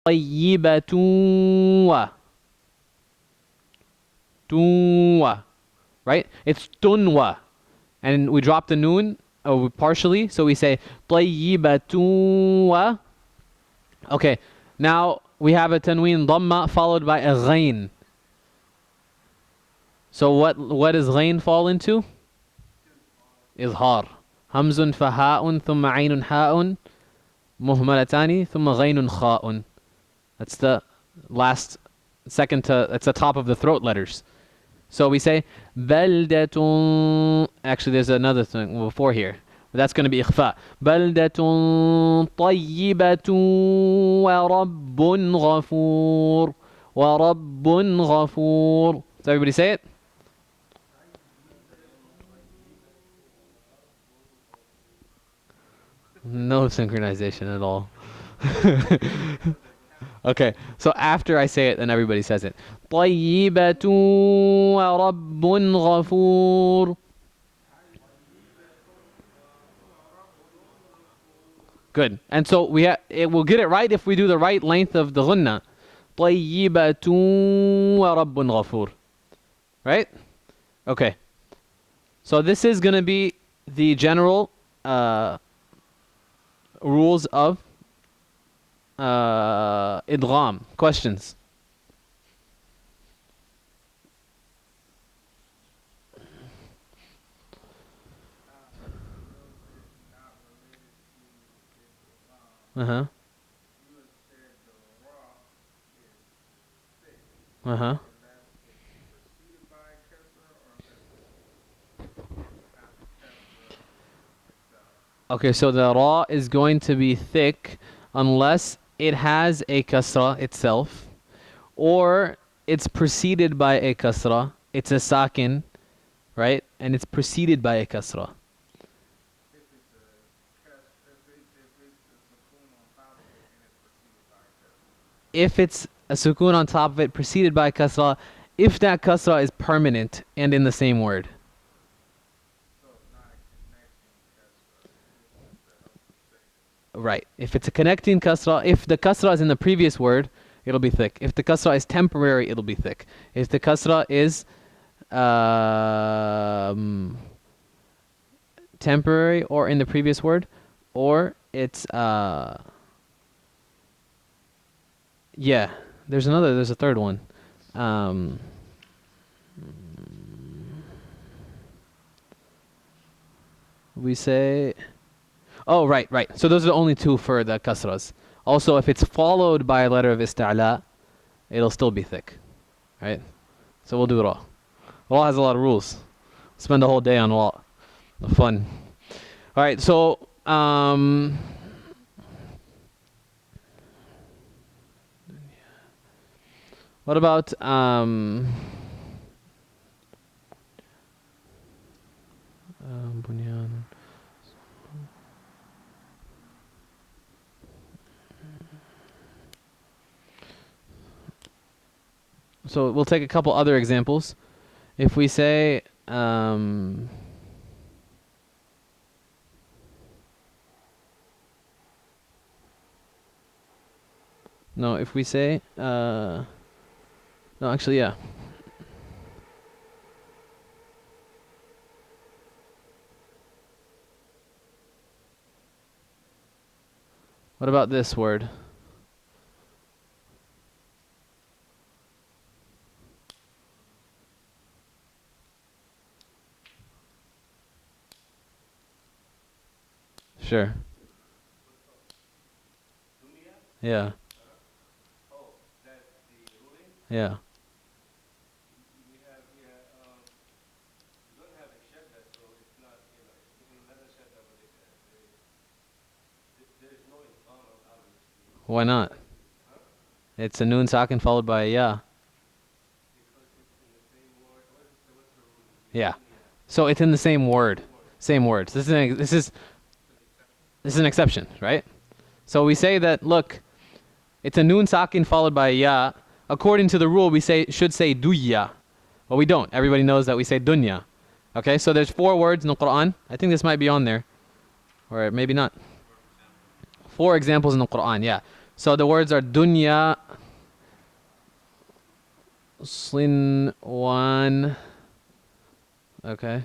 طيبة tunwa, right? It's tunwa. And we drop the noon partially, so we say طيبة. Okay, now we have a tanween dhamma followed by a ghain. So what does ghain fall into? إظهار. همز فهاء ثم عين حاء مهملتان ثم غين خاء. That's the last second to, that's the top of the throat letters. So we say بلدة. Actually, there's another thing before here. But that's going to be إخفاء. بلدة طيبة ورب غفور. ورب غفور. Does everybody say it? No synchronization at all. Okay, so after I say it, then everybody says it. طيبة ورب غفور. Good. And so it will get it right if we do the right length of the ghunna. طيبة ورب غفور. Right? Okay. So this is going to be the general rules of idgham. Questions? Uh-huh. Uh-huh. Okay, so the ra is going to be thick unless it has a kasra itself, or it's preceded by a kasra. It's a sakin, right? And it's preceded by a kasra. If it's a sukun on top of it, preceded by kasra, if that kasra is permanent and in the same word. Right. If it's a connecting kasra, if the kasra is in the previous word, it'll be thick. If the kasra is temporary, it'll be thick. If the kasra is temporary or in the previous word, or it's yeah, there's a third one. We say, oh, right. So those are the only two for the kasras. Also, if it's followed by a letter of ista'la, it'll still be thick, right? So we'll do it all. Law has a lot of rules. Spend a whole day on law. Fun. All right, so what about bunyan? So we'll take a couple other examples. If we say no, if we say no, actually, yeah. What about this word? Sure. Yeah. Yeah. Why not? It's a noon sakin followed by a ya. Yeah. So it's in the same word. Same words. This is an exception, right? So we say that, look, it's a noon sakin followed by a ya. According to the rule, we should say dunya. But we don't. Everybody knows that we say dunya. Okay, so there's 4 words in the Quran. I think this might be on there. Or maybe not. 4 examples in the Quran, yeah. So the words are dunya, Sinwan. Okay.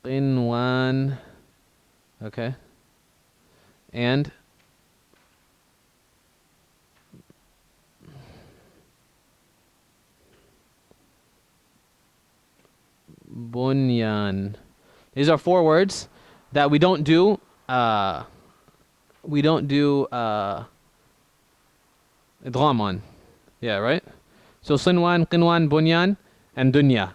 Qinwan. Okay. And bunyan. These are four words that we don't do. We don't do idgham on. Yeah, right. So sinwan, qinwan, bunyan, and dunya,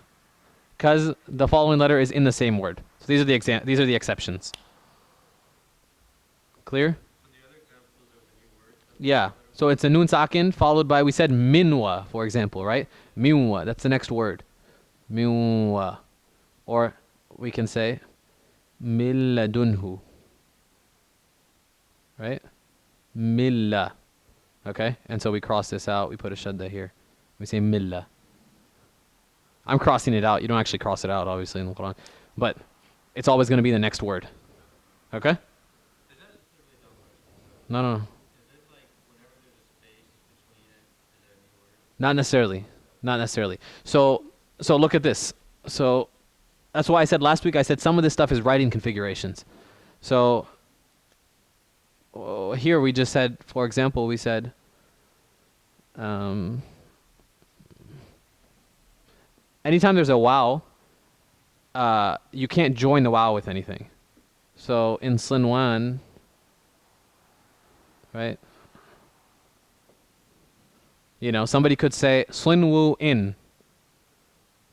because the following letter is in the same word. So these are the These are the exceptions. Clear? Yeah. So it's a nun sakin followed by, we said minwa, for example, right? Minwa. That's the next word. Minwa. Or we can say milladunhu. Right? Milla. Okay? And so we cross this out. We put a shadda here. We say milla. I'm crossing it out. You don't actually cross it out, obviously, in the Quran. But it's always going to be the next word. Okay? No, no, no. Not necessarily. Not necessarily. So look at this. So that's why I said last week, I said some of this stuff is writing configurations. So here we just said, for example, we said anytime there's a wow, you can't join the wow with anything. So in Sinwan, right? You know, somebody could say Slinwu in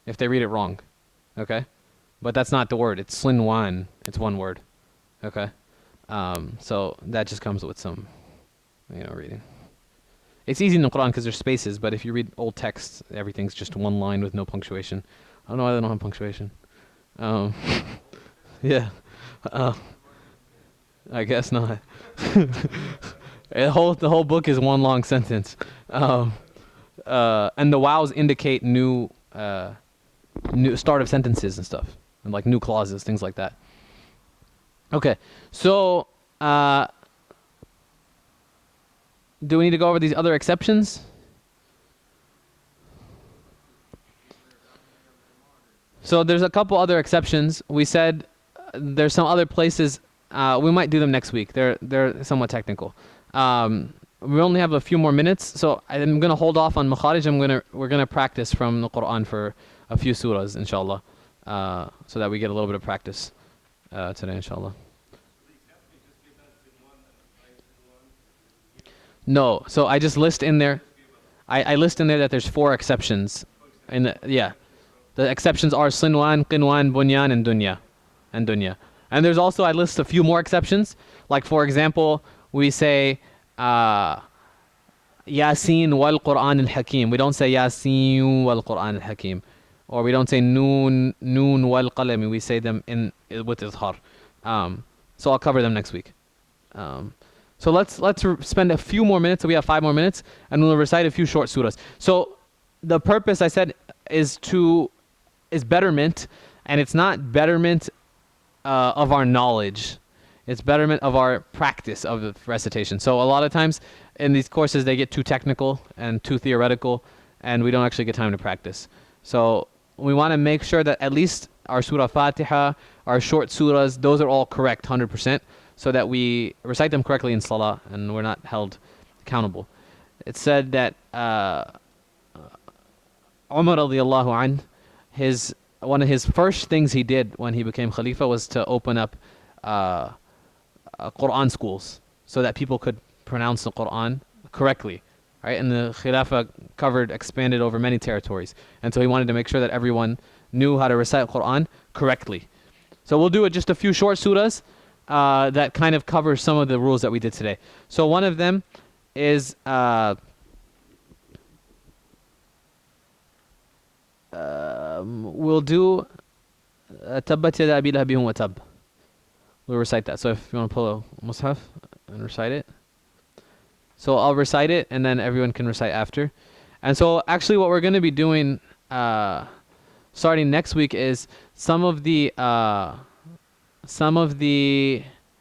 if they read it wrong. Okay? But that's not the word. It's Slinwan. It's one word. Okay? So that just comes with some, reading. It's easy in the Quran because there's spaces, but if you read old texts, everything's just one line with no punctuation. I don't know why they don't have punctuation. Yeah. I guess not. The whole book is one long sentence. And the wows indicate new start of sentences and stuff, and like new clauses, things like that. Okay, so do we need to go over these other exceptions? So there's a couple other exceptions. We said there's some other places. We might do them next week. They're somewhat technical. We only have a few more minutes, so I'm gonna hold off on makharij. We're gonna practice from the Quran for a few surahs, inshallah, so that we get a little bit of practice today, inshallah. No, so I just list in there. I list in there that there's four exceptions. Yeah, the exceptions are Sinwan, Qinwan, Bunyan, and Dunya. And there's also, I list a few more exceptions. Like, for example, we say Yasin wal Quran al Hakim. We don't say Yasin wal Quran al Hakim. Or we don't say Noon wal Qalami. We say them with Izhar. So I'll cover them next week. So let's spend a few more minutes. So we have 5 more minutes, and we'll recite a few short surahs. So the purpose, I said, is betterment, and it's not betterment of our knowledge. It's betterment of our practice of the recitation. So a lot of times in these courses they get too technical and too theoretical, and we don't actually get time to practice. So we want to make sure that at least our Surah Fatiha, our short surahs, those are all correct 100%, so that we recite them correctly in Salah and we're not held accountable. It said that Umar radiallahu anh, one of his first things he did when he became Khalifa was to open up Quran schools so that people could pronounce the Quran correctly. Right? And the Khilafah expanded over many territories. And so he wanted to make sure that everyone knew how to recite Quran correctly. So we'll do just a few short surahs that kind of cover some of the rules that we did today. So one of them is we'll do Tabbat yada abi lahabin wa tab. We'll recite that. So if you want to pull a mushaf and recite it. So I'll recite it, and then everyone can recite after. And so actually what we're going to be doing starting next week is some of the some of the